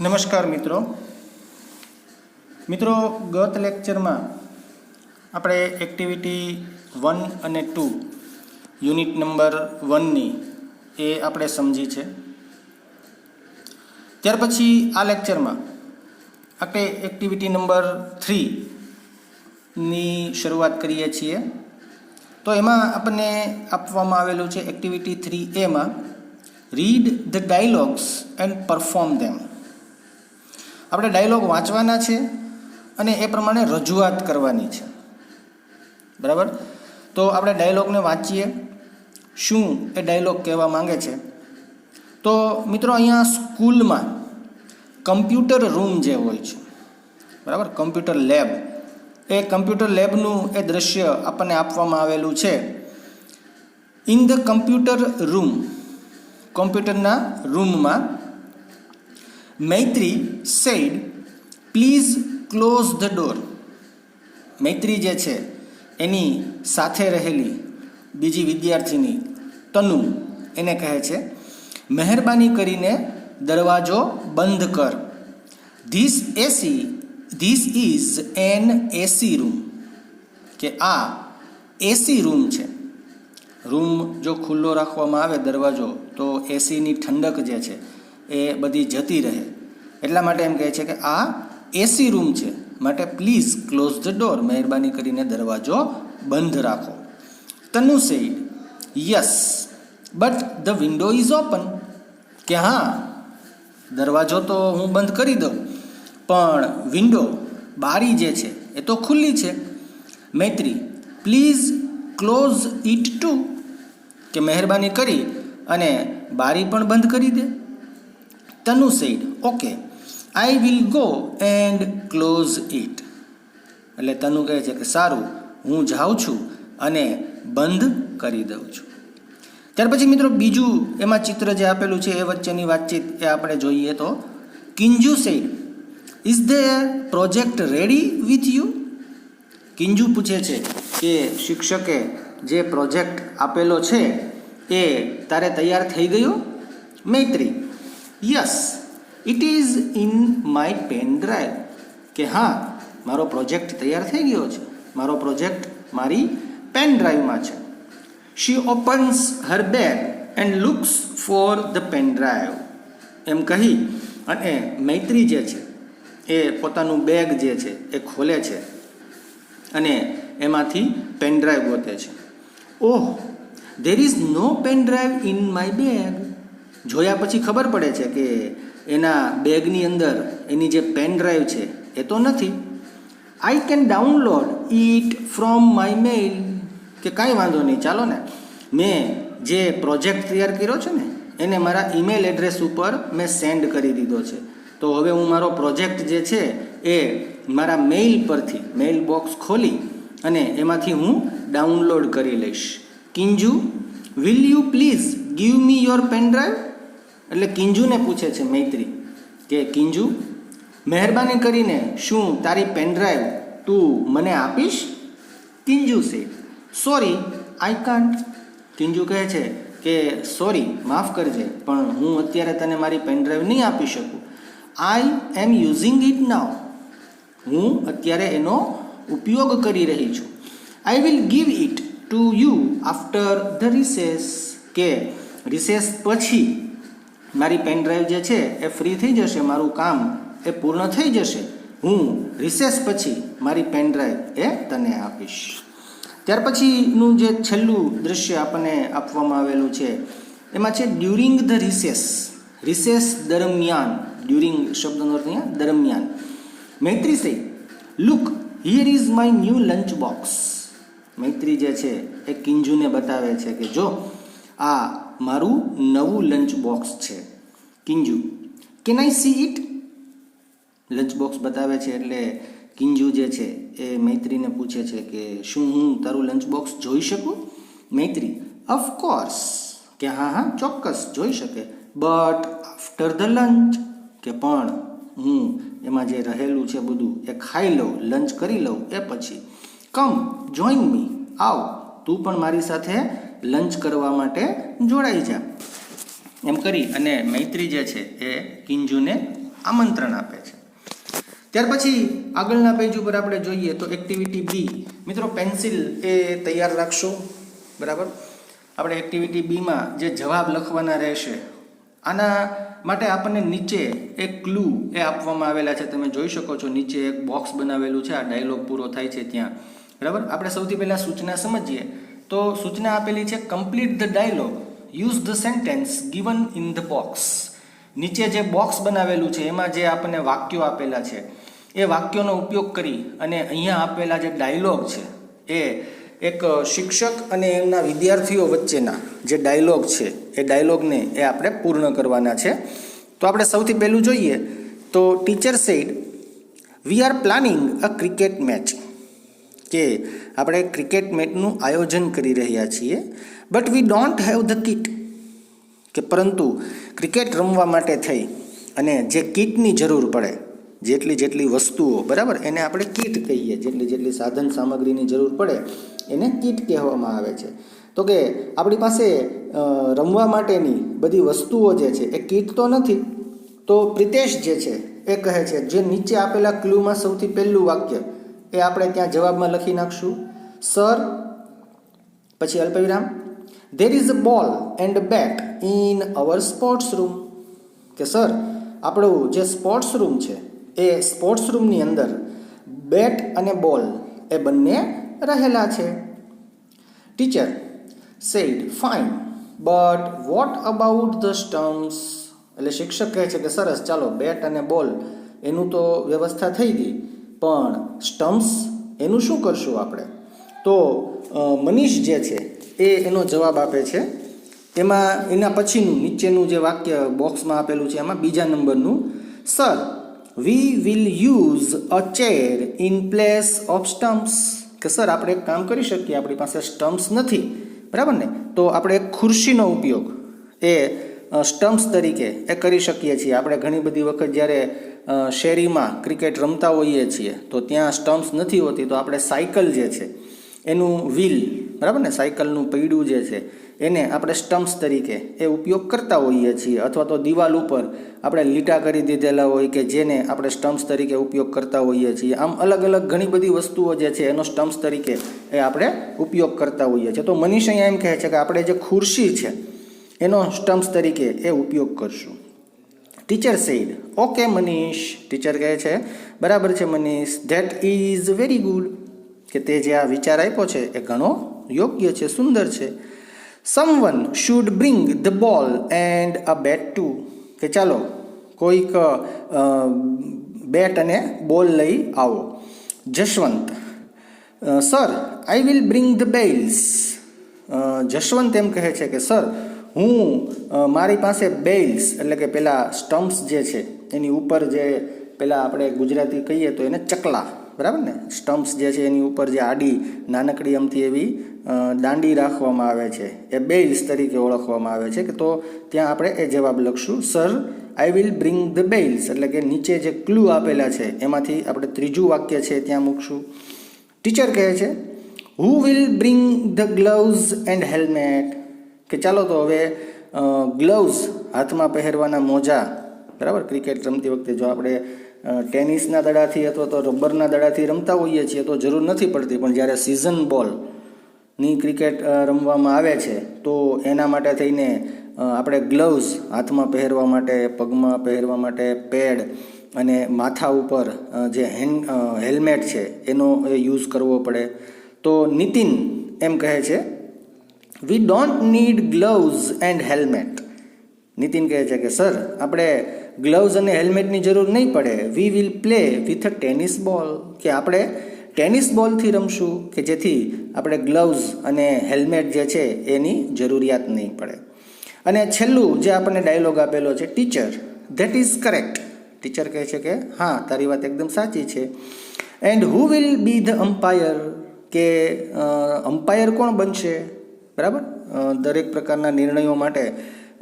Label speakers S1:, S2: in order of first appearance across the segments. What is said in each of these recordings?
S1: નમસ્કાર મિત્રો ગત લેક્ચરમાં આપણે એક્ટિવિટી 1 અને 2 યુનિટ નંબર 1ની એ આપણે સમજી છે. ત્યાર પછી આ લેક્ચરમાં આપણે એક્ટિવિટી નંબર 3ની શરૂઆત કરીએ છીએ. તો એમાં આપણને આપવામાં આવેલું છે એક્ટિવિટી 3A માં read the dialogues and perform them. આપણે ડાયલોગ વાંચવાના છે અને એ પ્રમાણે રજૂઆત કરવાની છે. બરાબર? તો આપણે ડાયલોગને વાંચીએ, શું એ ડાયલોગ કહેવા માંગે છે. તો મિત્રો અહીંયા સ્કૂલમાં કમ્પ્યુટર રૂમ જે હોય છે, બરાબર, કમ્પ્યુટર લેબ, એ કમ્પ્યુટર લેબનું એ દ્રશ્ય આપણને આપવામાં આવેલું છે. ઇન ધ કમ્પ્યુટર રૂમ, કમ્પ્યુટરના રૂમમાં Maitri said please close the door. Maitri જે છે એની સાથે રહેલી બીજી વિદ્યાર્થીની તનુ એને કહે છે, મહેરબાની કરીને દરવાજો બંધ કર. This is an AC room, કે આ એસી રૂમ છે. રૂમ જો ખુલ્લો રાખવામાં આવે દરવાજો તો એસીની ઠંડક જે છે એ બધી જતી રહે. એટલા માટે એમ કહે છે કે આ એસી રૂમ છે, માટે પ્લીઝ ક્લોઝ ધ ડોર, મહેરબાની કરીને દરવાજો બંધ રાખો. Tanu said yes but the window is open, કે હા દરવાજો તો હું બંધ કરી દઉં પણ વિન્ડો, બારી જે છે એ તો ખુલ્લી છે. Maitri please close it too, કે મહેરબાની કરી અને બારી પણ બંધ કરી દે. Tanu said okay I will go and close it, એટલે તનુ કહે છે કે સારું, હું જાઉં છું અને બંધ કરી દઉં છું. ત્યાર પછી મિત્રો બીજું એમાં ચિત્ર જે આપેલું છે એ વચ્ચેની વાતચીત એ આપણે જોઈએ. તો Kinju said is the project ready with you. Kinju પૂછે છે કે શિક્ષકે જે પ્રોજેક્ટ આપેલો છે એ તારે તૈયાર થઈ ગયો. Maitri yes it is in my pen drive, કે હા મારો પ્રોજેક્ટ તૈયાર થઈ ગયો છે, મારો પ્રોજેક્ટ મારી પેન ડ્રાઈવમાં છે. She opens her bag and looks for the pen drive, એમ કહી અને મૈત્રી જે છે એ પોતાનું બેગ જે છે એ ખોલે છે અને એમાંથી પેન ડ્રાઈવ ગોતે છે. Oh there is no pen drive in my bag. જોયા પછી ખબર પડે છે કે એના બેગની અંદર એની જે પેન ડ્રાઈવ છે એ તો નથી. I can download it from my mail, કે કાંઈ વાંધો નહીં, ચાલો ને મેં જે પ્રોજેક્ટ તૈયાર કર્યો છે ને એને મારા ઈમેલ એડ્રેસ ઉપર મેં સેન્ડ કરી દીધો છે. તો હવે હું મારો પ્રોજેક્ટ જે છે એ મારા મેઇલ પરથી, મેઇલ બોક્સ ખોલી અને એમાંથી હું ડાઉનલોડ કરી લઈશ. Kinju will you please give me your pen drive, એટલે કિંજુને પૂછે છે મૈત્રી કે કિંજુ મહેરબાની કરીને શું તારી પેન ડ્રાઈવ તું મને આપીશ. કિંજુ સે સોરી આઈ કાન્ટ. કિંજુ કહે છે કે સોરી, માફ કરજે, પણ હું અત્યારે તને મારી પેન ડ્રાઈવ નહીં આપી શકું. આઈ એમ યુઝિંગ ઇટ નાઉ, હું અત્યારે એનો ઉપયોગ કરી રહી છું. I will give it to you after the recess, કે રિસેસ પછી મારી પેન ડ્રાઈવ જે છે એ ફ્રી થઈ જશે, મારું કામ એ પૂર્ણ થઈ જશે, હું રિસેસ પછી મારી પેન ડ્રાઈવ એ તને આપીશ. ત્યાર પછીનું જે છેલ્લું દૃશ્ય આપણને આપવામાં આવેલું છે એમાં છે ડ્યુરિંગ ધ રિસેસ. રિસેસ દરમિયાન, ડ્યુરિંગ શબ્દનો અર્થ અહીંયા દરમિયાન. Maitri say look here is my new lunch box. Maitri જે છે એ કિંજુને બતાવે છે કે જો આ મારું નવું લંચ બોક્સ છે. Kinju can I see it. Lunch box બતાવે છે એટલે કિંજુ જે છે એ મૈત્રીને પૂછે છે કે શું હું તારું લંચ બોક્સ જોઈ શકું. મૈત્રી ઓફકોર્સ, કે હા હા ચોક્કસ જોઈ શકે. બટ આફ્ટર ધ લંચ, કે પણ હું એમાં જે રહેલું છે બધું એ ખાઈ લઉં, લંચ કરી લઉં એ પછી. કમ જોઈન મી, આવ તું પણ મારી સાથે લંચ કરવા માટે જોડાઈ જા. એમ કરી અને મૈત્રી જે છે એ કિંજુને આમંત્રણ આપે છે. ત્યાર પછી આગળના પેજ ઉપર આપણે જોઈએ તો એક્ટિવિટી બી. મિત્રો પેન્સિલ એ તૈયાર રાખશો, બરાબર. આપણે એક્ટિવિટી બીમાં જે જવાબ લખવાના રહેશે આના માટે આપણને નીચે એક ક્લુ એ આપવામાં આવેલા છે. તમે જોઈ શકો છો નીચે એક બોક્સ બનાવેલું છે, આ ડાયલોગ પૂરો થાય છે ત્યાં, બરાબર. આપણે સૌથી પહેલાં સૂચના સમજીએ તો સૂચના આપેલી છે complete the dialogue, use the sentence given in the box. નીચે જે બોક્સ બનાવેલું છે એમાં જે આપણને વાક્યો આપેલા છે એ વાક્યોનો ઉપયોગ કરી અને અહીંયા આપેલા જે ડાયલોગ છે એ એક શિક્ષક અને એમના વિદ્યાર્થીઓ વચ્ચેના જે ડાયલોગ છે એ ડાયલોગને એ આપણે પૂર્ણ કરવાના છે. તો આપણે સૌથી પહેલું જોઈએ તો teacher said we are planning a cricket match, કે આપણે ક્રિકેટ મેચનું આયોજન કરી રહ્યા છીએ, but we don't have the kit, કે પરંતુ ક્રિકેટ રમવા માટે થઈ અને જે કિટની જરૂર પડે, જેટલી વસ્તુઓ, બરાબર, એને આપણે કીટ કહીએ. જેટલી સાધન સામગ્રીની જરૂર પડે એને કીટ કહેવામાં આવે છે. તો કે આપણી પાસે રમવા માટેની બધી વસ્તુઓ જે છે એ કીટ તો નથી. તો પ્રિતેશ જે છે એ કહે છે, જે નીચે આપેલા ક્લુમાં સૌથી પહેલું વાક્ય એ આપણે ત્યાં જવાબમાં લખી નાખશું, સર, પછી અલ્પવિરામ, there is a ball and bat in our sports room, કે સર આપણું જે સ્પોર્ટ્સ રૂમ છે એ સ્પોર્ટ્સ રૂમની અંદર બેટ અને બોલ એ બંને રહેલા છે. Teacher said fine but what about the stumps, એટલે શિક્ષક કહે છે કે સરસ, ચાલો બેટ અને બોલ એનું તો વ્યવસ્થા થઈ ગઈ, પણ સ્ટમ્પ્સ એનું શું કરશું આપણે? તો મનીષ જે છે એ એનો જવાબ આપે છે. એમાં એના પછીનું નીચેનું જે વાક્ય બોક્સમાં આપેલું છે એમાં બીજા નંબરનું, sir we will use a chair in place of stumps, કે સર આપણે એક કામ કરી શકીએ, આપણી પાસે સ્ટમ્પ્સ નથી, બરાબર ને, તો આપણે એક ખુરશીનો ઉપયોગ એ સ્ટમ્પ્સ તરીકે એ કરી શકીએ છીએ. આપણે ઘણી બધી વખત જ્યારે શેરીમાં ક્રિકેટ રમતા હોઈએ છીએ તો ત્યાં સ્ટમ્પ્સ નથી હોતી, તો આપણે સાયકલ જે છે એનું વ્હીલ, બરાબર ને, સાયકલનું પૈડું જે છે એને આપણે સ્ટમ્પ્સ તરીકે એ ઉપયોગ કરતા હોઈએ છીએ. અથવા તો દિવાલ ઉપર આપણે લીટા કરી દીધેલા હોય કે જેને આપણે સ્ટમ્પ્સ તરીકે ઉપયોગ કરતા હોઈએ છીએ. આમ અલગ અલગ ઘણી બધી વસ્તુઓ જે છે એનો સ્ટમ્પ્સ તરીકે એ આપણે ઉપયોગ કરતા હોઈએ છીએ. તો મનીષ અહીંયા એમ કહે છે કે આપણે જે ખુરશી છે એનો સ્ટમ્પ્સ તરીકે એ ઉપયોગ કરશું. Teacher said okay Manish, teacher કહે છે બરાબર છે Manish, that is very good, કે તે જે આ વિચાર આપ્યો છે એ ઘણો યોગ્ય છે, સુંદર છે. Someone should bring the ball and a bat too, કે ચાલો કોઈક બેટ અને બોલ લઈ આવો. Jashwant sir I will bring the bails, Jashwant એમ કહે છે કે સર હું મારી પાસે બેલ્સ એટલે કે પેલા સ્ટમ્પ્સ જે છે એની ઉપર જે પેલા આપણે ગુજરાતી કહીએ તો એને ચકલા, બરાબર ને, સ્ટમ્પ્સ જે છે એની ઉપર જે આડી નાનકડી અમથી એવી દાંડી રાખવામાં આવે છે એ બેલ્સ તરીકે ઓળખવામાં આવે છે. કે તો ત્યાં આપણે એ જવાબ લખશું, sir I will bring the bells, એટલે કે નીચે જે ક્લુ આપેલા છે એમાંથી આપણે ત્રીજું વાક્ય છે ત્યાં મૂકશું. ટીચર કહે છે who will bring the gloves and helmet, કે ચાલો તો હવે ગ્લવ્સ હાથમાં પહેરવાના મોજા, બરાબર, ક્રિકેટ રમતી વખતે જો આપણે ટેનિસના દડાથી અથવા તો રબરના દડાથી રમતા હોઈએ છીએ તો જરૂર નથી પડતી, પણ જ્યારે સિઝન બોલની ક્રિકેટ રમવામાં આવે છે તો એના માટે થઈને આપણે ગ્લવ્સ હાથમાં પહેરવા માટે, પગમાં પહેરવા માટે પેડ અને માથા ઉપર જે હેલ્મેટ છે એનો યુઝ કરવો પડે. તો નીતિન એમ કહે છે we don't need gloves and helmet, Nitin કહે છે કે સર આપણે ગ્લવ્સ અને હેલ્મેટની જરૂર નહીં પડે, we will play with a tennis બોલ, કે આપણે ટેનિસ બોલથી રમશું, કે જેથી આપણે ગ્લવ્સ અને હેલ્મેટ જે છે એની જરૂરિયાત નહીં પડે. અને છેલ્લું જે આપણને ડાયલોગ આપેલો છે, teacher that is correct, teacher કહે છે કે હા તારી વાત એકદમ સાચી છે. And who will be the umpire, કે અમ્પાયર કોણ બનશે, બરાબર, દરેક પ્રકારના નિર્ણયો માટે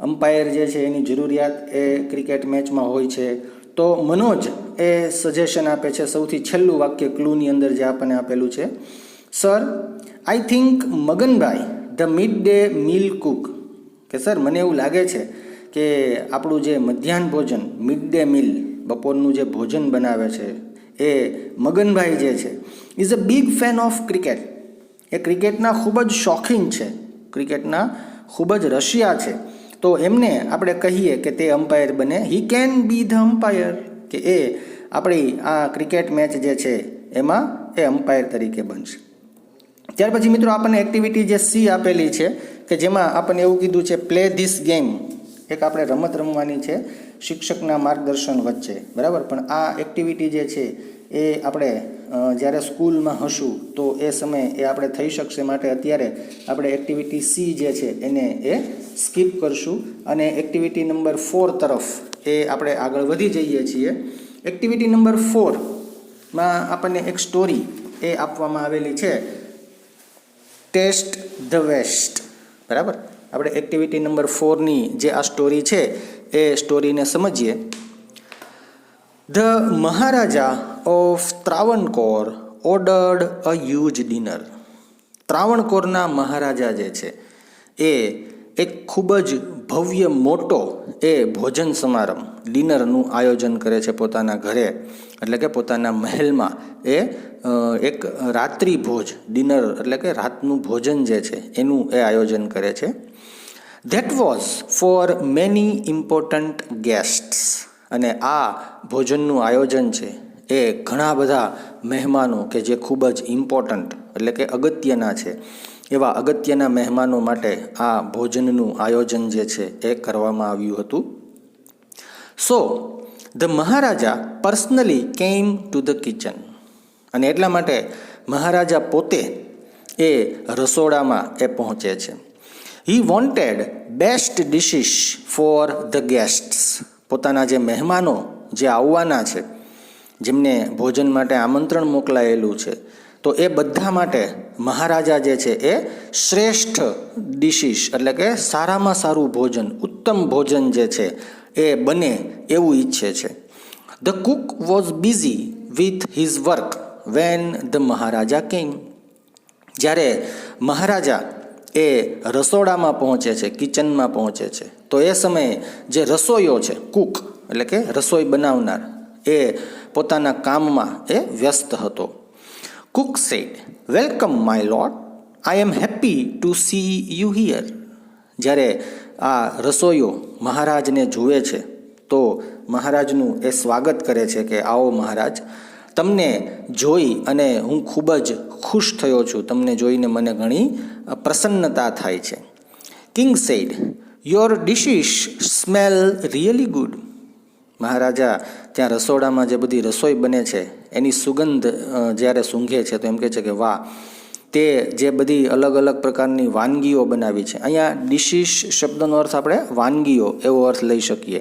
S1: અમ્પાયર જે છે એની જરૂરિયાત એ ક્રિકેટ મેચમાં હોય છે. તો મનોજ એ સજેશન આપે છે, સૌથી છેલ્લું વાક્ય ક્લૂની અંદર જે આપણને આપેલું છે, sir I think Maganbhai the mid day meal Cook, કે સર મને એવું લાગે છે કે આપણું જે મધ્યાહન ભોજન મિડ ડે મીલ બપોરનું જે ભોજન બનાવે છે એ મગનભાઈ જે છે is a big fan of cricket. એ ક્રિકેટના ખૂબ જ શોખીન છે, ક્રિકેટના ખૂબ જ રશિયા છે. તો એમને આપણે કહીએ કે તે અમ્પાયર બને. He can be the umpire, કે એ આપણી આ ક્રિકેટ મેચ જે છે એમાં એ અમ્પાયર તરીકે બનશે. ત્યાર પછી મિત્રો આપણને એક્ટિવિટી જે સી આપેલી છે કે જેમાં આપણને એવું કીધું છે પ્લે ધીસ ગેમ. એક આપણે રમત રમવાની છે શિક્ષકના માર્ગદર્શન વચ્ચે, બરાબર. પણ આ એક્ટિવિટી જે છે એ આપણે જ્યારે સ્કૂલમાં હશું તો એ સમયે એ આપણે થઈ શકશે, માટે અત્યારે આપણે એક્ટિવિટી સી જે છે એને એ સ્કીપ કરશું અને એક્ટિવિટી નંબર 4 તરફ એ આપણે આગળ વધી જઈએ છીએ. એક્ટિવિટી નંબર 4માં આપણને એક સ્ટોરી એ આપવામાં આવેલી છે, ટેસ્ટ ધ વેસ્ટ, બરાબર. આપણે એક્ટિવિટી નંબર 4ની જે આ સ્ટોરી છે એ સ્ટોરીને સમજીએ. The Maharaja of Travancore ordered a huge dinner. ત્રાવણકોરના મહારાજા જે છે એ એક ખૂબ જ ભવ્ય મોટો એ ભોજન સમારંભ, ડિનરનું આયોજન કરે છે પોતાના ઘરે, એટલે કે પોતાના મહેલમાં. એ એક રાત્રિ ભોજ, ડિનર એટલે કે રાતનું ભોજન જે છે એનું એ આયોજન કરે છે. That was for many important guests. અને આ ભોજનનું આયોજન છે એ ઘણા બધા મહેમાનો કે જે ખૂબ જ ઇમ્પોર્ટન્ટ એટલે કે અગત્યના છે, એવા અગત્યના મહેમાનો માટે આ ભોજનનું આયોજન જે છે એ કરવામાં આવ્યું હતું. So the Maharaja personally came to the kitchen. અને એટલા માટે મહારાજા પોતે એ રસોડામાં એ પહોંચે છે. He wanted best dishes for the guests. પોતાના જે મહેમાનો જે આવવાના છે, જેમને ભોજન માટે આમંત્રણ મોકલાયેલું છે, તો એ બધા માટે મહારાજા જે છે એ શ્રેષ્ઠ ડિશિસ એટલે કે સારામાં સારું ભોજન, ઉત્તમ ભોજન જે છે એ બને એવું ઈચ્છે છે. The cook was busy with his work when the Maharaja came. જ્યારે મહારાજા એ રસોડામાં પહોંચે છે, કિચનમાં પહોંચે છે, તો એ સમયે જે રસોઈયો છે, કુક એટલે કે રસોઈ બનાવનાર, એ પોતાના કામમાં એ વ્યસ્ત હતો. Cook said, welcome my lord, I am happy to see you here. જ્યારે આ રસોઈયો મહારાજને જુએ છે તો મહારાજનું એ સ્વાગત કરે છે કે આવો મહારાજ, તમને જોઈ અને હું ખૂબ જ ખુશ થયો છું, તમને જોઈને મને ઘણી પ્રસન્નતા થાય છે. King said, your dishes smell really good. Maharaja ત્યાં રસોડામાં જે બધી રસોઈ બને છે એની સુગંધ જ્યારે સૂંઘે છે તો એમ કહે છે કે વાહ, તે જે બધી અલગ અલગ પ્રકારની વાનગીઓ બનાવી છે. અહીંયા ડિશિસ શબ્દનો અર્થ આપણે વાનગીઓ એવો અર્થ લઈ શકીએ.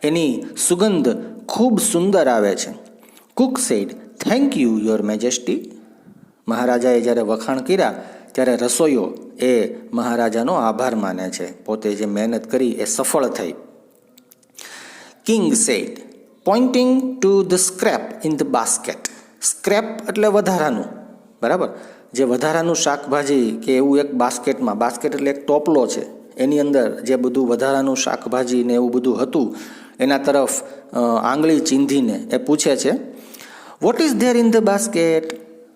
S1: એની સુગંધ ખૂબ સુંદર આવે છે. Cook said, thank you your majesty. મહારાજાએ જ્યારે વખાણ કર્યા ત્યારે રસોઈયો એ મહારાજાનો આભાર માને છે, પોતે જે મહેનત કરી એ સફળ થઈ. King said, pointing to the scrap in the basket. Scrap એટલે વધારાનું, બરાબર. જે વધારાનું શાકભાજી કે એવું એક બાસ્કેટમાં, બાસ્કેટ એટલે એક ટોપલો છે, એની અંદર જે બધું વધારાનું શાકભાજી ને એવું બધું હતું એના તરફ આંગળી ચીંધીને એ પૂછે છે, what is there in the basket.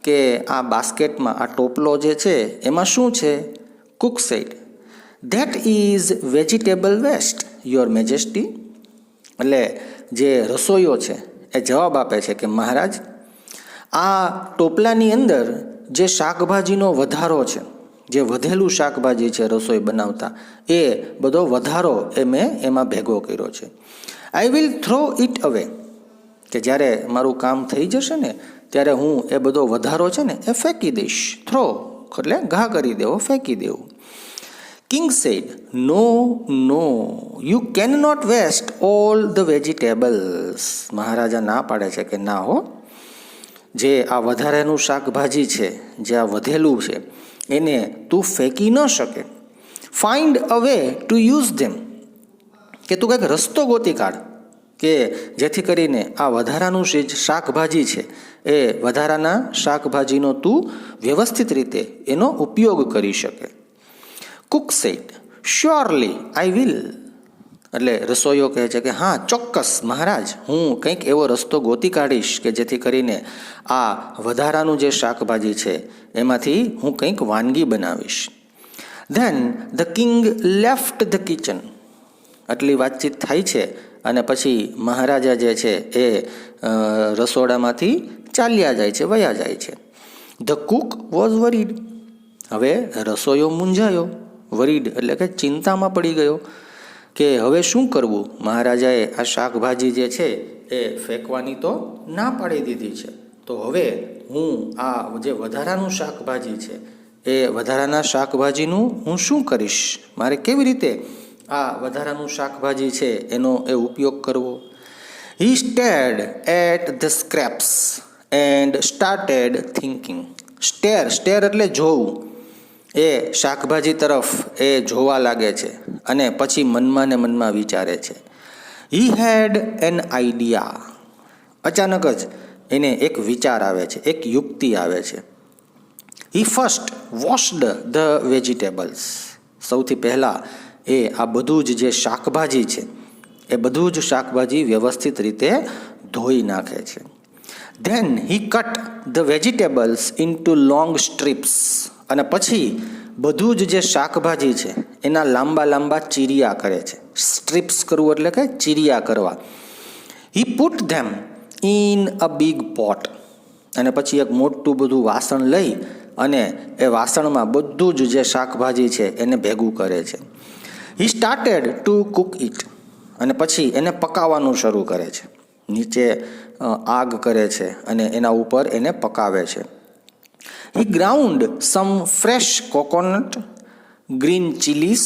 S1: કે આ બાસ્કેટમાં, આ ટોપલો જે છે એમાં શું છે. Cook said, that is vegetable waste your majesty. એટલે જે રસોઈયો છે એ જવાબ આપે છે કે મહારાજ, આ ટોપલાની અંદર જે શાકભાજીનો વધારો છે, જે વધેલું શાકભાજી છે રસોઈ બનાવતા, એ બધો વધારો એ મેં એમાં ભેગો કર્યો છે. આઈ વિલ થ્રો ઇટ અવે. કે જ્યારે મારું કામ થઈ જશે ને ત્યારે હું એ બધો વધારો છે ને એ ફેંકી દઈશ. થ્રો એટલે ઘા કરી દેવો, ફેંકી દેવું. King said, no no, you can not waste all the vegetables. Maharaja ના પાડે છે કે ના હો, જે આ વધારેનું શાકભાજી છે, જે આ વધેલું છે, એને તું ફેંકી ન શકે. Find a way to use them. કે તું કંઈક રસ્તો ગોતી કાઢ કે જેથી કરીને આ વધારાનું શાકભાજી છે એ વધારાના શાકભાજીનો તું વ્યવસ્થિત રીતે એનો ઉપયોગ કરી શકે. Cook said, surely I will.
S2: એટલે રસોઈયો કહે છે કે હા ચોક્કસ મહારાજ, હું કંઈક એવો રસ્તો ગોતી કાઢીશ કે જેથી કરીને આ વધારાનું જે શાકભાજી છે એમાંથી હું કંઈક વાનગી બનાવીશ. Then the king left the kitchen. આટલી વાતચીત થાય છે અને પછી મહારાજા જે છે એ રસોડામાંથી ચાલ્યા જાય છે, વયા જાય છે. The cook was worried. હવે રસોઈયો મૂંઝાયો. વરીડ એટલે કે ચિંતામાં પડી ગયો કે હવે શું કરવું. મહારાજાએ આ શાકભાજી જે છે એ ફેંકવાની તો ના પાડી દીધી છે, તો હવે હું આ જે વધારાનું શાકભાજી છે એ વધારાના શાકભાજીનું હું શું કરીશ, મારે કેવી રીતે આ વધારાનું શાકભાજી છે એનો એ ઉપયોગ કરવો. He stared at the scraps and started thinking. Stare એટલે જોવું. એ શાકભાજી તરફ એ જોવા લાગે છે અને પછી મનમાં ને મનમાં વિચારે છે. હી હેડ એન આઈડિયા. અચાનક જ એને એક વિચાર આવે છે, એક યુક્તિ આવે છે. હી ફર્સ્ટ વોશ્ડ ધ વેજીટેબલ્સ. સૌથી પહેલાં એ આ બધું જ જે શાકભાજી છે એ બધું જ શાકભાજી વ્યવસ્થિત રીતે ધોઈ નાખે છે. Then he cut the vegetables into long strips. અને પછી બધું જ જે શાકભાજી છે એના લાંબા લાંબા ચીરિયા કરે છે. સ્ટ્રીપ્સ કરવું એટલે કે ચીરિયા કરવા. હી put them in a big pot. અને પછી એક મોટું બધું વાસણ લઈ અને એ વાસણમાં બધું જ જે શાકભાજી છે એને ભેગું કરે છે. He started to cook it. અને પછી એને પકાવવાનું શરૂ કરે છે. નીચે આગ કરે છે અને એના ઉપર એને પકાવે છે. He ground some fresh coconut, green chillies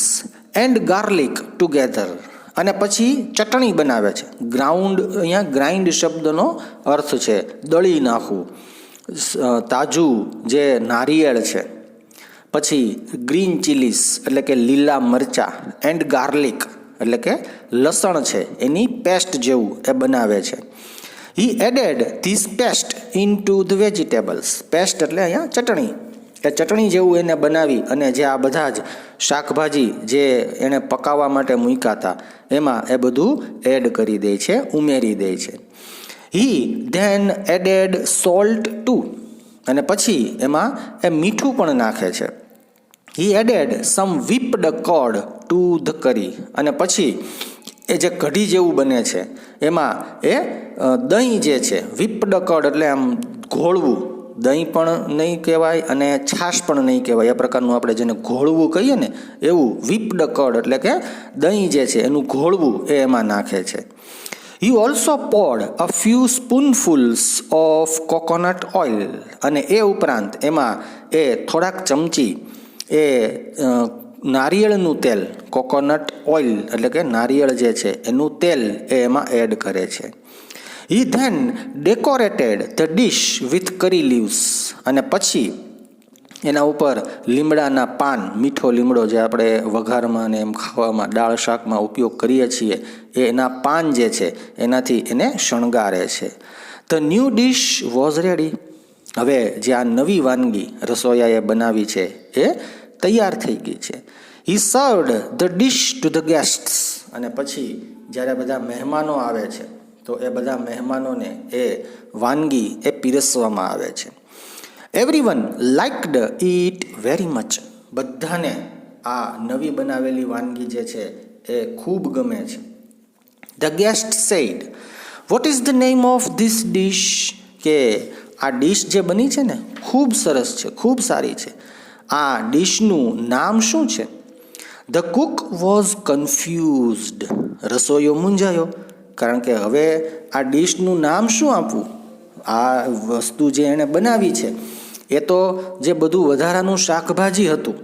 S2: and garlic together. અને પછી ચટણી બનાવે છે. ગ્રાઉન્ડ, અહીંયા ગ્રાઇન્ડ શબ્દનો અર્થ છે દળી નાખવું. તાજું જે નારિયેળ છે, પછી ગ્રીન ચીલીસ એટલે કે લીલા મરચાં, એન્ડ ગાર્લિક એટલે કે લસણ છે એની પેસ્ટ જેવું એ બનાવે છે. He added this paste into the vegetables. Paste એટલે અહીંયા ચટણી. એ ચટણી જેવું એને બનાવી અને જે આ બધા જ શાકભાજી જે એણે પકાવવા માટે મૂક્યા હતા એમાં એ બધું એડ કરી દે છે, ઉમેરી દે છે. He then added salt too. અને પછી એમાં એ મીઠું પણ નાખે છે. He added some whipped curd to the curry. અને પછી એ જે કઢી જેવું બને છે એમાં એ દહીં જે છે, વિપ્ડ કર્ડ એટલે આમ ઘોળવું. દહીં પણ નહીં કહેવાય અને છાશ પણ નહીં કહેવાય. એ પ્રકારનું આપણે જેને ઘોળવું કહીએ ને એવું વિપ્ડ કર્ડ એટલે કે દહીં જે છે એનું ઘોળવું એ એમાં નાખે છે. He also poured a few spoonfuls of coconut oil. અને એ ઉપરાંત એમાં એ થોડાક ચમચી એ નારિયેળનું તેલ, કોકોનટ ઓઇલ એટલે કે નારિયેળ જે છે એનું તેલ એ એમાં એડ કરે છે. He then decorated the dish with curry leaves. અને પછી એના ઉપર લીમડાના પાન, મીઠો લીમડો જે આપણે વઘારમાં ને એમ ખાવામાં દાળ શાકમાં ઉપયોગ કરીએ છીએ એ એના પાન જે છે એનાથી એને શણગારે છે. The new dish was ready. હવે જે આ નવી વાનગી રસોઈયાએ બનાવી છે એ તૈયાર થઈ ગઈ છે. He served the dish to the guests. અને પછી જ્યારે બધા મહેમાનો આવે છે તો એ બધા મહેમાનોને એ વાનગી એ પીરસવામાં આવે છે. Everyone liked it very much. બધાને આ નવી બનાવેલી વાનગી જે છે એ ખૂબ ગમે છે. The guest said, what is the name of this dish. કે આ ડિશ જે બની છે ને ખૂબ સરસ છે, ખૂબ સારી છે. આ ડિશનું નામ શું છે. The cook was confused. રસોઈયો મૂંઝાયો, કારણ કે હવે આ ડિશનું નામ શું આપવું. આ વસ્તુ જે એણે બનાવી છે એ તો જે બધું વધારાનું શાકભાજી હતું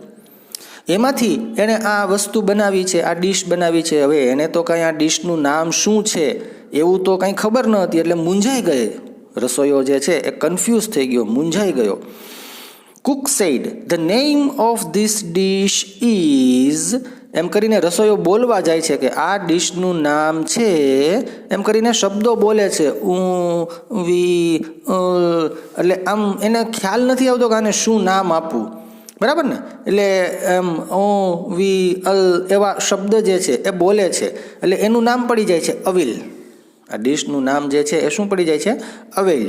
S2: એમાંથી એણે આ વસ્તુ બનાવી છે, આ ડિશ બનાવી છે. હવે એને તો કાંઈ આ ડિશનું નામ શું છે એવું તો કાંઈ ખબર ન હતી, એટલે મૂંઝાઈ ગઈ. રસોઈયો જે છે એ કન્ફ્યુઝ થઈ ગયો, મૂંઝાઈ ગયો. Cook said the name of this dish is. એમ કરીને રસોઈયો બોલવા જાય છે કે આ ડિશનું નામ છે, એમ કરીને શબ્દો બોલે છે. વી એટલે આમ એને ખ્યાલ નથી આવતો કે આને શું નામ આપવું. બરાબર ને? એટલે એમ ઓ વી અલ એવા શબ્દ જે છે એ બોલે છે, એટલે એનું નામ પડી જાય છે અવિલ. આ ડિશનું નામ જે છે એ શું પડી જાય છે? Avail.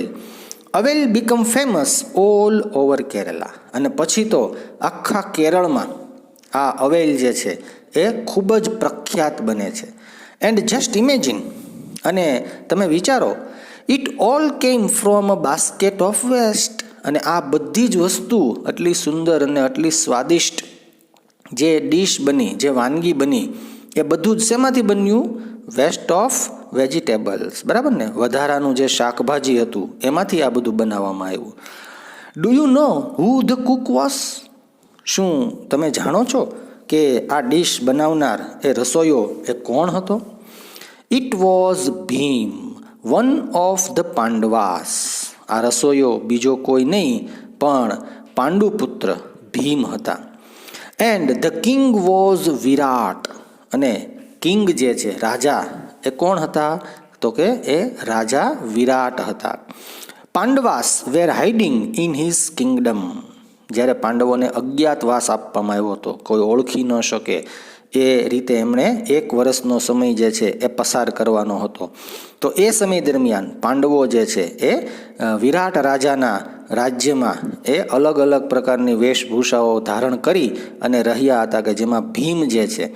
S2: Avail become famous all over Kerala. અને પછી તો આખા કેરળમાં આ અવેલ જે છે એ ખૂબ જ પ્રખ્યાત બને છે. એન્ડ જસ્ટ ઇમેજિન, અને તમે વિચારો, it all came from a basket of waste. અને આ બધી જ વસ્તુ આટલી સુંદર અને આટલી સ્વાદિષ્ટ જે ડીશ બની, જે વાનગી બની, એ બધું જ શેમાંથી બન્યું? Waste of vegetables. બરાબર ને? વધારાનું જે શાકભાજી હતું એમાંથી આ બધું બનાવવામાં આવ્યું. Do you know who the cook was? શું તમે જાણો છો કે આ ડીશ બનાવનાર એ રસોઈયો એ કોણ હતો? It was Bhim, one of the Pandavas. આ રસોઈયો બીજો કોઈ નહીં પણ પાંડુપુત્ર ભીમ હતા. And the king was Virat. અને કિંગ જે છે, રાજા, એ કોણ હતા? તો કે એ રાજા વિરાટ હતા. પાંડવાસ વેર હાઇડિંગ ઇન હિઝ કિંગડમ. જ્યારે પાંડવોને અજ્ઞાતવાસ આપવામાં આવ્યો હતો, કોઈ ઓળખી ન શકે એ રીતે એમણે 1 વર્ષનો સમય જે છે એ પસાર કરવાનો હતો. તો એ સમય દરમિયાન પાંડવો જે છે એ વિરાટ રાજાના રાજ્યમાં એ અલગ અલગ પ્રકારની વેશભૂષાઓ ધારણ કરી અને રહ્યા હતા, કે જેમાં ભીમ જે છે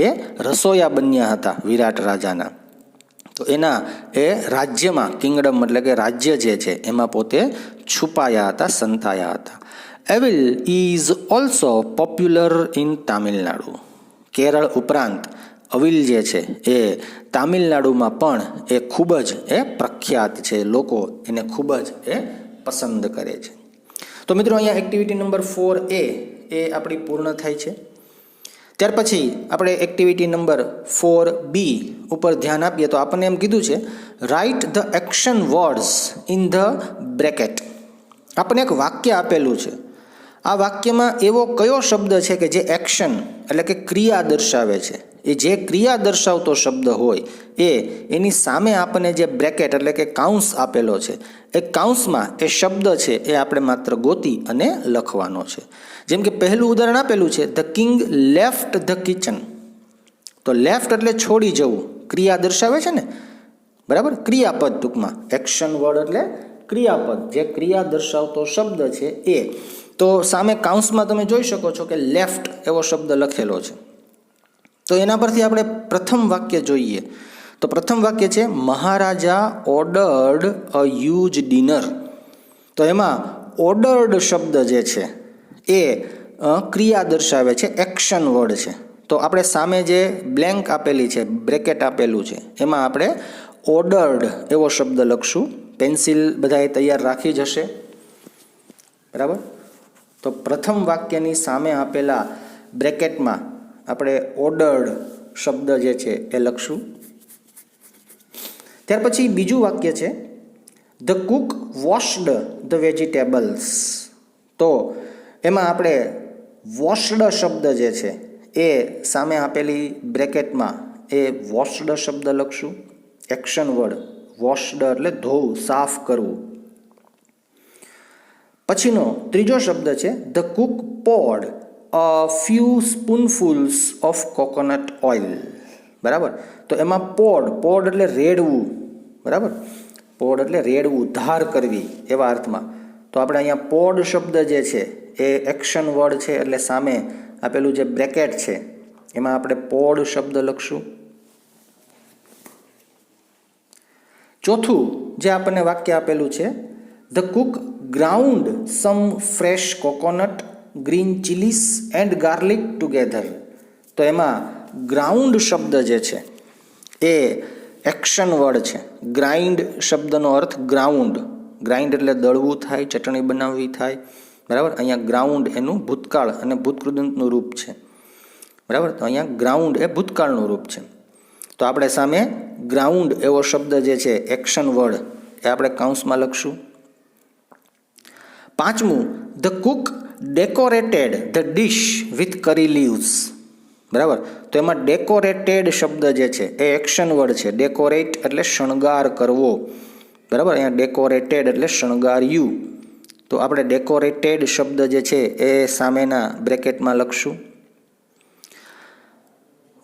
S2: એ રસોયા બન્યા હતા વિરાટ રાજાના. તો એના એ રાજ્યમાં, કિંગડમ એટલે કે રાજ્ય જે છે એમાં પોતે છુપાયા હતા, સંતાયા હતા. Evil is also popular in Tamil Nadu. Kerala ઉપરાંત અવિલ જે છે એ તામિલનાડુમાં પણ એ ખૂબ જ એ પ્રખ્યાત છે. લોકો એને ખૂબ જ એ પસંદ કરે છે. તો મિત્રો, અહીંયા એક્ટિવિટી નંબર 4A એ આપણી પૂર્ણ થાય છે. ત્યાર પછી આપણે એક્ટિવિટી નંબર 4B ઉપર ધ્યાન આપીએ તો આપણને એમ કીધું છે, write the action words in the bracket. આપણને એક વાક્ય આપેલું છે. આ વાક્યમાં એવો કયો શબ્દ છે કે જે એક્શન એટલે કે ક્રિયા દર્શાવે છે? એ જે ક્રિયા દર્શાવતો શબ્દ હોય એની સામે આપણને જે બ્રેકેટ એટલે કે કાઉન્સ આપેલો છે, એ કાઉન્સમાં એ શબ્દ છે એ આપણે માત્ર ગોતી અને લખવાનો છે. જેમ કે પહેલું ઉદાહરણ આપેલું છે, the king left the kitchen. તો લેફ્ટ એટલે છોડી જવું, ક્રિયા દર્શાવે છે ને, બરાબર? ક્રિયાપદ, ટૂંકમાં એક્શન વર્ડ એટલે ક્રિયાપદ, જે ક્રિયા દર્શાવતો શબ્દ છે એ. તો સામે કાઉન્સમાં તમે જોઈ શકો છો કે લેફ્ટ એવો શબ્દ લખેલો છે. તો એના પરથી આપણે પ્રથમ વાક્ય જોઈએ. તો પ્રથમ વાક્ય છે, મહારાજા ઓર્ડર્ડ અ હ્યુજ ડિનર. તો એમાં ઓર્ડર્ડ શબ્દ જે છે એ ક્રિયા દર્શાવે છે, એક્શન વર્ડ છે. તો આપણે સામે જે બ્લેન્ક આપેલી છે, બ્રેકેટ આપેલું છે, એમાં આપણે ઓર્ડર્ડ એવો શબ્દ લખશું. પેન્સિલ બધાએ તૈયાર રાખી જ હશે, બરાબર? તો પ્રથમ વાક્યની સામે આપેલા બ્રેકેટમાં આપણે ઓર્ડર્ડ શબ્દ જે છે એ લખશું. ત્યાર પછી બીજું વાક્ય છે, the Cook washed the vegetables. તો એમાં આપણે વોશ્ડ શબ્દ જે છે એ સામે આપેલી બ્રેકેટમાં એ વોશ્ડ શબ્દ લખશું. એક્શન વર્ડ વોશ્ડ એટલે ધોવું, સાફ કરવું. પછીનો ત્રીજો શબ્દ છે, the cook poured a few spoonfuls of coconut oil. બરાબર? તો એમાં પોર્ડ એટલે રેડવું, બરાબર? પોર્ડ એટલે રેડવું, ધાર કરવી એવા અર્થમાં. તો આપણે અહીંયા પોર્ડ શબ્દ જે છે એ એક્શન વર્ડ છે, એટલે સામે આપેલું જે બ્રેકેટ છે એમાં આપણે પોર્ડ શબ્દ લખશું. ચોથું જે આપણને વાક્ય આપેલું છે, the cook ground some fresh coconut, green chillies and garlic together. તો એમાં ગ્રાઉન્ડ શબ્દ જે છે એ એક્શન વર્ડ છે. ગ્રાઇન્ડ શબ્દનો અર્થ ગ્રાઉન્ડ. ગ્રાઇન્ડ એટલે દળવું થાય, ચટણી બનાવવી થાય, બરાબર? અહીંયા ગ્રાઉન્ડ એનું ભૂતકાળ અને ભૂતકૃદંતનું રૂપ છે, બરાબર? તો અહીંયા ગ્રાઉન્ડ એ ભૂતકાળનું રૂપ છે. તો આપણે સામે ગ્રાઉન્ડ એવો શબ્દ જે છે એક્શન વર્ડ એ આપણે કાઉન્સમાં લખશું. પાંચમું, the Cook decorated the dish with curry leaves. બરાબર? તો એમાં ડેકોરેટેડ શબ્દ જે છે એ એક્શન વર્ડ છે. ડેકોરેટ એટલે શણગાર કરવો, બરાબર? અહીંયા ડેકોરેટેડ એટલે શણગાર્યું. તો આપણે ડેકોરેટેડ શબ્દ જે છે એ સામેના બ્રેકેટમાં લખશું.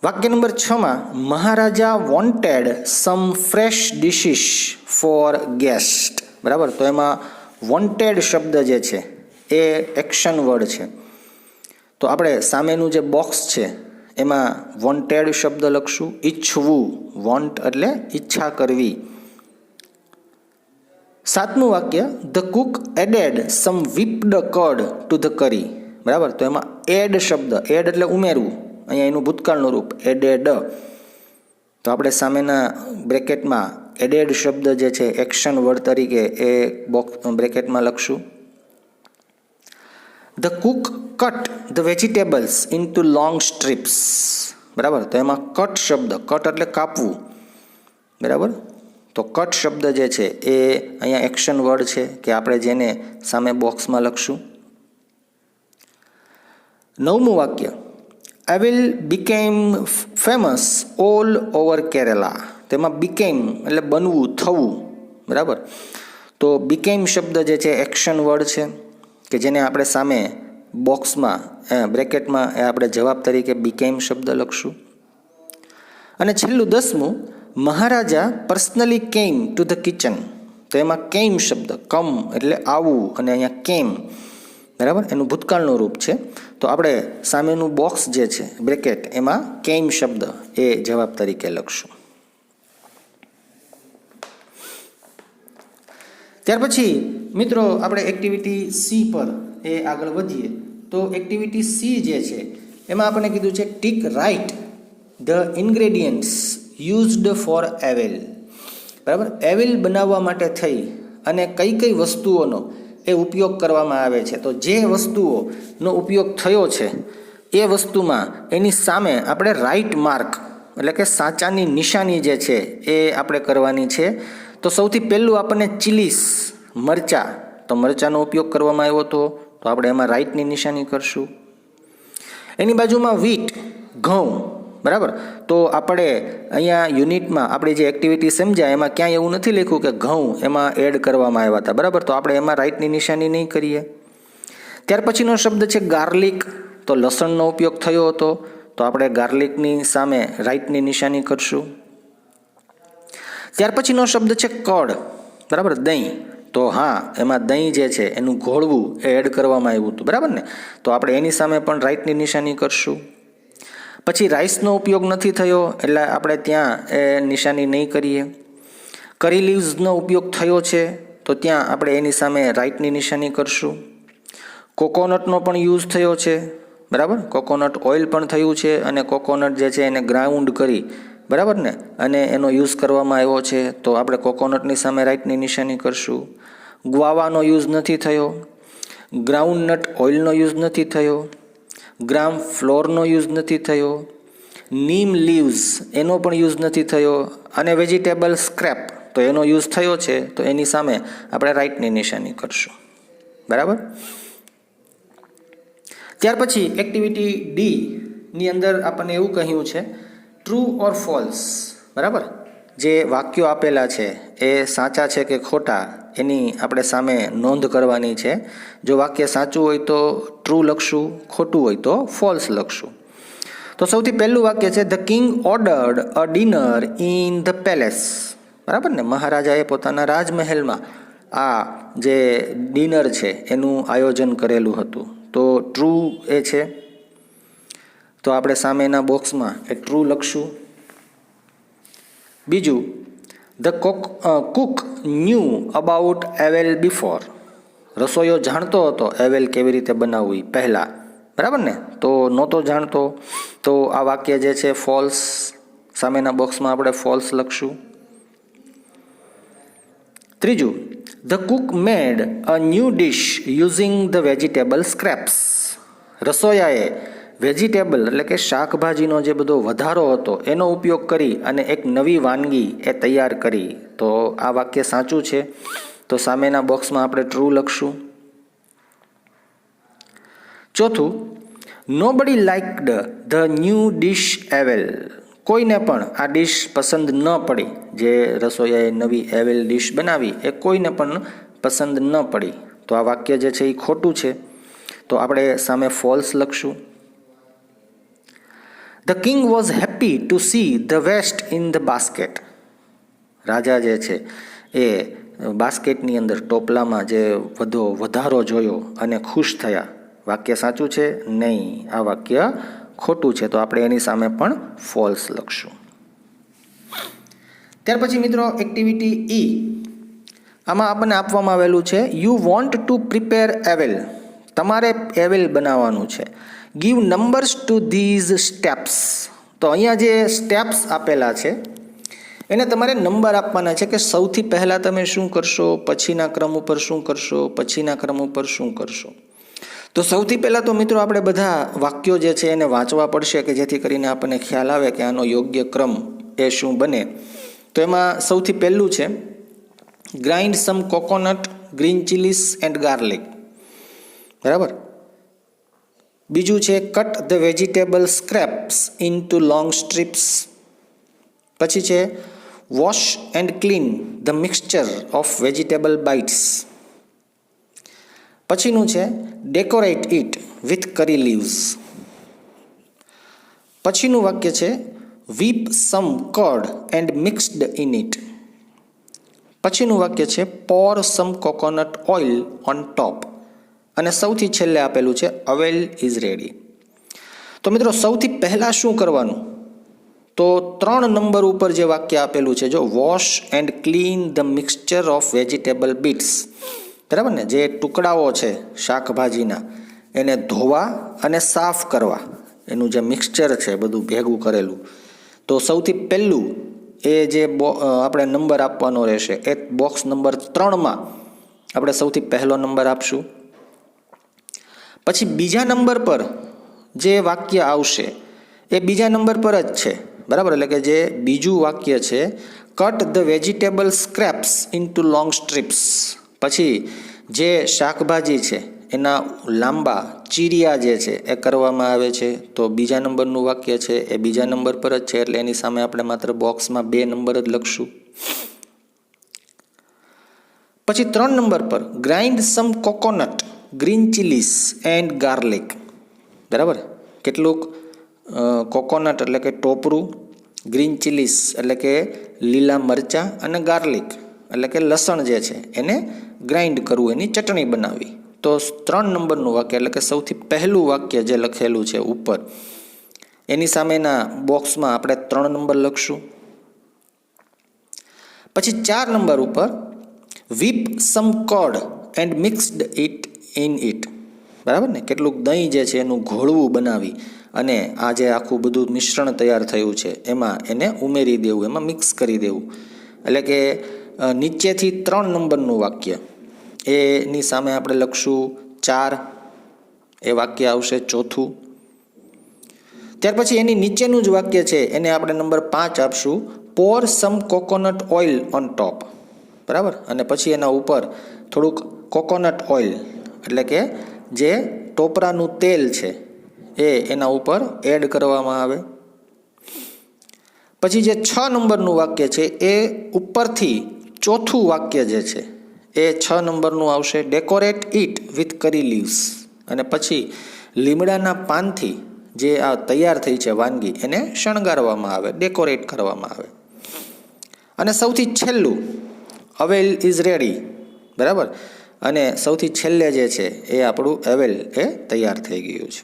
S2: વાક્ય નંબર 6માં મહારાજા વોન્ટેડ સમ ફ્રેશ ડિશિસ ફોર ગેસ્ટ. બરાબર, તો એમાં વોન્ટેડ શબ્દ જે છે એ એક્શન વર્ડ છે. તો આપણે સામેનું જે બોક્સ છે એમાં વોન્ટેડ શબ્દ લખશું. ઈચ્છવું, વોન્ટ એટલે ઈચ્છા કરવી. 7મું વાક્ય the cook added some whipped curd to the curry. બરાબર, તો એમાં એડ શબ્દ, એડ એટલે ઉમેરવું, અહીંયા એનું ભૂતકાળનું રૂપ એડેડ. તો આપણે સામેના બ્રેકેટમાં એડેડ શબ્દ જે છે એક્શન વર્ડ તરીકે એ બોક્સ બ્રેકેટમાં લખશું. The Cook cut the vegetables into long strips. બરાબર, તો એમાં કટ શબ્દ, કટ એટલે કાપવું. બરાબર, તો કટ શબ્દ જે છે એ અહીંયા એક્શન વર્ડ છે કે આપણે જેને સામે બોક્સમાં લખશું. 9મું વાક્ય evil became famous all over Kerala. તેમાં બીકેમ એટલે બનવું, થવું. બરાબર, તો બીકેમ શબ્દ જે છે એક્શન વર્ડ છે કે જેને આપણે સામે બોક્સમાં બ્રેકેટમાં એ આપણે જવાબ તરીકે બીકેમ શબ્દ લખશું. અને છેલ્લું 10મું Maharaja personally came to the kitchen. તો એમાં કેમ શબ્દ, કમ એટલે આવવું, અને અહીંયા કેમ બરાબર એનું ભૂતકાળનું રૂપ છે. તો આપણે સામેનું બોક્સ જે છે બ્રેકેટ એમાં કેમ શબ્દ એ જવાબ તરીકે લખશું. ત્યાર પછી મિત્રો આપણે એક્ટિવિટી સી પર એ આગળ વધીએ. તો એક્ટિવિટી સી જે છે એમાં આપણને કીધું છે tick right the ingredients used for avial. બરાબર, એવેલ બનાવવા માટે થઈ અને કઈ કઈ વસ્તુઓનો એ ઉપયોગ કરવામાં આવે છે. તો જે વસ્તુઓનો ઉપયોગ થયો છે એ વસ્તુમાં એની સામે આપણે રાઇટ માર્ક એટલે કે સાચાની નિશાની જે છે એ આપણે કરવાની છે. તો સૌથી પહેલું આપણને ચીલીસ, મરચાં, તો મરચાંનો ઉપયોગ કરવામાં આવ્યો હતો, તો આપણે એમાં રાઇટની નિશાની કરશું. એની બાજુમાં વીટ, ઘઉં. બરાબર, તો આપણે અહીંયા યુનિટમાં આપણી જે એક્ટિવિટી સમજ્યા એમાં ક્યાંય એવું નથી લખ્યું કે ઘઉં એમાં એડ કરવામાં આવ્યા હતા. બરાબર, તો આપણે એમાં રાઇટની નિશાની નહીં કરીએ. ત્યાર પછીનો શબ્દ છે ગાર્લિક, તો લસણનો ઉપયોગ થયો હતો, તો આપણે ગાર્લિકની સામે રાઇટની નિશાની કરશું. ત્યાર પછીનો શબ્દ છે કડ. બરાબર, દહીં, તો હા એમાં દહીં જે છે એનું ઘોળવું એ એડ કરવામાં આવ્યું હતું. બરાબર ને, તો આપણે એની સામે પણ રાઇટની નિશાની કરશું. પછી રાઈસનો ઉપયોગ નથી થયો એટલે આપણે ત્યાં એ નિશાની નહીં કરીએ. કરી લીવ્સનો ઉપયોગ થયો છે તો ત્યાં આપણે એની સામે રાઇટની નિશાની કરશું. કોકોનટનો પણ યુઝ થયો છે. બરાબર, કોકોનટ ઓઇલ પણ થયું છે અને કોકોનટ જે છે એને ગ્રાઉન્ડ કરી, બરાબર ને, અને એનો યુઝ કરવામાં આવ્યો છે, તો આપણે કોકોનટની સામે રાઇટની નિશાની કરશું. ગ્વાવાનો યુઝ નથી થયો, ગ્રાઉન્ડનટ ઓઇલનો યુઝ નથી થયો, ગ્રામ ફ્લોરનો યુઝ નથી થયો, નીમ લીવ્સ એનો પણ યુઝ નથી થયો, અને વેજીટેબલ સ્ક્રેપ તો એનો યુઝ થયો છે, તો એની સામે આપણે રાઇટની નિશાની કરશું. બરાબર, ત્યાર પછી એક્ટિવિટી ડી ની અંદર આપણને એવું કહ્યું છે ટ્રુ ઓર ફોલ્સ. બરાબર, જે વાક્યો આપેલા છે એ સાચા છે કે ખોટા એની આપણે સામે નોંધ કરવાની છે. જો વાક્ય સાચું હોય તો ટ્રુ લખશું, ખોટું હોય તો ફોલ્સ લખશું. તો સૌથી પહેલું વાક્ય છે the king ordered a dinner in the palace. બરાબર ને, મહારાજાએ પોતાના રાજમહેલમાં આ જે ડિનર છે એનું આયોજન કરેલું હતું, તો ટ્રુ એ છે. તો આપણે સામેના બોક્સમાં એ ટ્રુ લખશું. બીજું the cook knew about avial before. રસોઈયો જાણતો હતો એવેલ કેવી રીતે બનાવવી પહેલાં. બરાબર ને, તો નહોતો જાણતો, તો આ વાક્ય જે છે ફોલ્સ. સામેના બોક્સમાં આપણે ફોલ્સ લખશું. ત્રીજું the cook made a new dish using the vegetable scraps. રસોયાએ વેજીટેબલ એટલે કે શાકભાજીનો જે બધો વધારો હતો એનો ઉપયોગ કરી અને એક નવી વાનગી એ તૈયાર કરી. તો આ વાક્ય સાચું છે, તો સામેના બોક્સમાં આપણે ટ્રુ લખશું. ચોથું nobody liked the new dish avial. કોઈને પણ આ ડિશ પસંદ ન પડી, જે રસોઈયાએ નવી એવેલ ડિશ બનાવી એ કોઈને પણ પસંદ ન પડી, તો આ વાક્ય જે છે એ ખોટું છે, તો આપણે સામે ફોલ્સ લખશું. The king was happy to see the waste in the basket. રાજા જે છે એ બાસ્કેટની અંદર ટોપલામાં જે વધારો જોયો અને ખુશ થયા. વાક્ય સાચું છે? નહીં, આ વાક્ય ખોટું છે, તો આપણે એની સામે પણ ફોલ્સ લખશું. ત્યાર પછી મિત્રો એક્ટિવિટી ઈ, આમાં આપણને આપવામાં આવેલું છે you want to prepare avial. તમારે એવેલ બનાવવાનું છે. Give numbers to these steps. તો અહીંયા જે સ્ટેપ્સ આપેલા છે એને તમારે નંબર આપવાના છે કે સૌથી પહેલાં તમે શું કરશો, પછીના ક્રમ ઉપર શું કરશો, પછીના ક્રમ ઉપર શું કરશો. તો સૌથી પહેલાં તો મિત્રો આપણે બધા વાક્યો જે છે એને વાંચવા પડશે કે જેથી કરીને આપણને ખ્યાલ આવે કે આનો યોગ્ય ક્રમ એ શું બને. તો એમાં સૌથી પહેલું છે grind some coconut, green chillies and garlic. બરાબર. બીજું છે cut the vegetable scraps into long strips. પછી છે wash and clean the mixture of vegetable bytes. પછીનું છે decorate it with curry leaves. પછીનું વાક્ય છે whip some curd and mixed in it. પછીનું વાક્ય છે pour some coconut oil on top. અને સૌથી છેલ્લે આપેલું છે અવેલ ઇઝ રેડી. તો મિત્રો સૌથી પહેલાં શું કરવાનું, તો 3 નંબર ઉપર જે વાક્ય આપેલું છે, જો wash and clean the mixture of vegetable bits. બરાબર ને, જે ટુકડાઓ છે શાકભાજીના એને ધોવા અને સાફ કરવા, એનું જે મિક્સચર છે બધું ભેગું કરેલું. તો સૌથી પહેલું એ જે આપણે નંબર આપવાનો રહેશે એ બોક્સ નંબર 3માં આપણે સૌથી પહેલો નંબર આપશું. પછી બીજા નંબર પર જે વાક્ય આવશે એ બીજા નંબર પર જ છે. બરાબર, એટલે કે જે બીજું વાક્ય છે cut the vegetable scraps into long strips. પછી જે શાકભાજી છે એના લાંબા ચીરિયા જે છે એ કરવામાં આવે છે, તો બીજા નંબરનું વાક્ય છે એ બીજા નંબર પર જ છે, એટલે એની સામે આપણે માત્ર બોક્સમાં 2 નંબર જ લખશું. પછી 3 નંબર પર grind some coconut, green chillies and garlic. બરાબર, કેટલુંક કોકોનટ એટલે કે ટોપરું, ગ્રીન ચીલીસ એટલે કે લીલા મરચાં, અને ગાર્લિક એટલે કે લસણ જે છે એને ગ્રાઇન્ડ કરવું, એની ચટણી બનાવવી. તો 3 નંબરનું વાક્ય એટલે કે સૌથી પહેલું વાક્ય જે લખેલું છે ઉપર એની સામેના બોક્સમાં આપણે 3 નંબર લખશું. પછી 4 નંબર ઉપર whip some curd and mixed it in it. બરાબર ને, કેટલુંક દહીં જે છે એનું ઘોળવું બનાવી અને આ જે આખું બધું મિશ્રણ તૈયાર થયું છે એમાં એને ઉમેરી દેવું, એમાં મિક્સ કરી દેવું. એટલે કે નીચેથી 3 નંબરનું વાક્ય એની સામે આપણે લખશું 4, એ વાક્ય આવશે ચોથું. ત્યાર પછી એની નીચેનું જ વાક્ય છે એને આપણે નંબર 5 આપશું, pour some coconut oil on top. બરાબર, અને પછી એના ઉપર થોડુંક કોકોનટ ઓઇલ એટલે કે જે ટોપરાનું તેલ છે એ એના ઉપર એડ કરવામાં આવે. પછી જે 6 નંબરનું વાક્ય છે એ ઉપરથી ચોથું વાક્ય જે છે એ 6 નંબરનું આવશે, decorate it with curry leaves. અને પછી લીમડાના પાનથી જે આ તૈયાર થઈ છે વાનગી એને શણગારવામાં આવે, ડેકોરેટ કરવામાં આવે. અને સૌથી છેલ્લું અવેલ ઇઝ રેડી. બરાબર, અને સૌથી છેલ્લે જે છે એ આપણું અવેલ એ તૈયાર થઈ ગયું છે.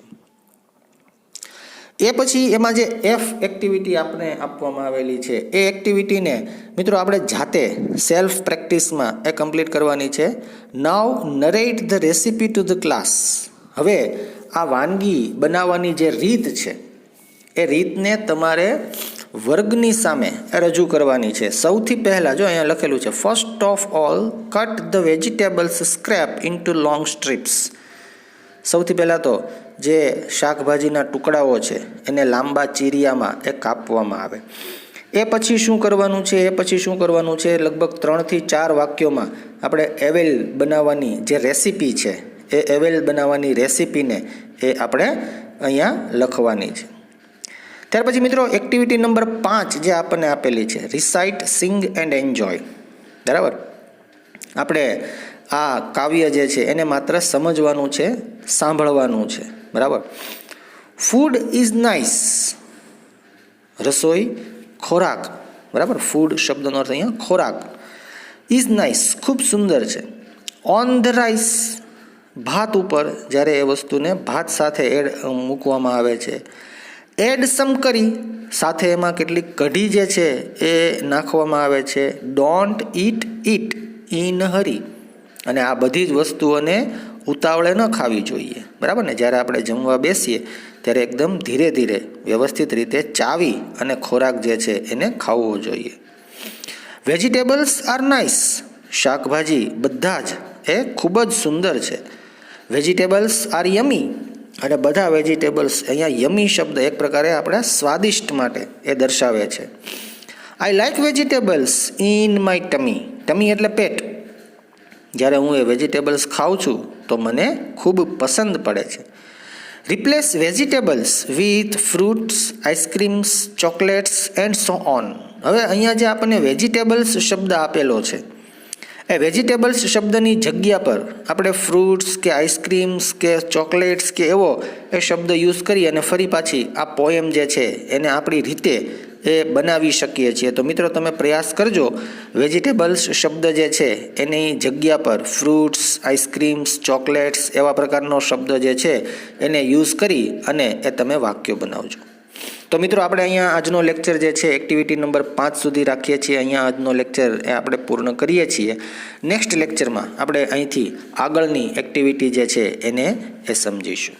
S2: એ પછી એમાં જે એફ એક્ટિવિટી આપણે આપવામાં આવેલી છે એ એક્ટિવિટીને મિત્રો આપણે જાતે સેલ્ફ પ્રેક્ટિસમાં એ કમ્પ્લીટ કરવાની છે. Now narrate the recipe to the class. હવે આ વાનગી બનાવવાની જે રીત છે એ રીતને તમારે વર્ગની સામે રજૂ કરવાની છે. સૌથી પહેલાં જો અહીંયા લખેલું છે first of all cut the vegetables scrap into long strips. સૌથી પહેલાં તો જે શાકભાજીના ટુકડાઓ છે એને લાંબા ચીરિયામાં એ કાપવામાં આવે. એ પછી શું કરવાનું છે, લગભગ 3 થી 4 વાક્યોમાં આપણે એવેલ બનાવવાની જે રેસીપી છે એ એવેલ બનાવવાની રેસીપીને એ આપણે અહીંયા લખવાની છે. ત્યાર પછી મિત્રો એક્ટિવિટી નંબર 5 જે આપણને આપેલી છે રિસાઇટ, સિંગ એન્ડ એન્જોય. બરાબર, આપણે આ કાવ્ય જે છે એને માત્ર સમજવાનું છે, સાંભળવાનું છે. બરાબર. ફૂડ ઇઝ નાઇસ, રસોઈ, ખોરાક. બરાબર. ફૂડ શબ્દનો અર્થ અહીંયા ખોરાક. ઇઝ નાઇસ, ખૂબ સુંદર છે. ઓન ધ રાઈસ, ભાત ઉપર જ્યારે એ વસ્તુને ભાત સાથે એડ મૂકવામાં આવે છે. એડ સમ કરી, સાથે એમાં કેટલીક કઢી જે છે એ નાખવામાં આવે છે. ડોન્ટ ઇટ ઇટ ઇન હરી, અને આ બધી જ વસ્તુઓને ઉતાવળે ન ખાવી જોઈએ. બરાબર ને. જ્યારે આપણે જમવા બેસીએ ત્યારે એકદમ ધીરે ધીરે વ્યવસ્થિત રીતે ચાવી અને ખોરાક જે છે એને ખાવો જોઈએ. વેજીટેબલ્સ આર નાઇસ, શાકભાજી બધા જ એ ખૂબ જ સુંદર છે. વેજીટેબલ્સ આર યમી, અને બધા વેજીટેબલ્સ, અહીંયા યમી શબ્દ એક પ્રકારે આપણે સ્વાદિષ્ટ માટે એ દર્શાવે છે. I like vegetables in my ટમી, ટમી એટલે પેટ. જ્યારે હું એ વેજીટેબલ્સ ખાઉં છું તો મને ખૂબ પસંદ પડે છે. Replace vegetables with fruits, ice creams, chocolates and so on. હવે અહીંયા જે આપણને વેજીટેબલ્સ શબ્દ આપેલો છે, એ વેજીટેબલ્સ શબ્દની જગ્યા પર આપણે ફ્રૂટ્સ કે આઈસ્ક્રીમ્સ કે ચોકલેટ્સ કે એવો એ શબ્દ યુઝ કરી અને ફરી પાછી આ પોએમ જે છે એને આપણી રીતે એ બનાવી શકીએ છીએ. તો મિત્રો તમે પ્રયાસ કરજો, વેજીટેબલ્સ શબ્દ જે છે એની જગ્યા પર ફ્રૂટ્સ, આઈસ્ક્રીમ્સ, ચોકલેટ્સ એવા પ્રકારનો શબ્દ જે છે એને યુઝ કરી અને એ તમે વાક્યો બનાવજો. તો મિત્રો આપણે અહીંયા આજનો લેક્ચર જે છે એક્ટિવિટી નંબર 5 સુધી રાખીએ છીએ. અહીંયા આજનો લેક્ચર એ આપણે પૂર્ણ કરીએ છીએ. નેક્સ્ટ લેક્ચરમાં આપણે અહીંથી આગળની એક્ટિવિટી જે છે એને એ સમજીશું.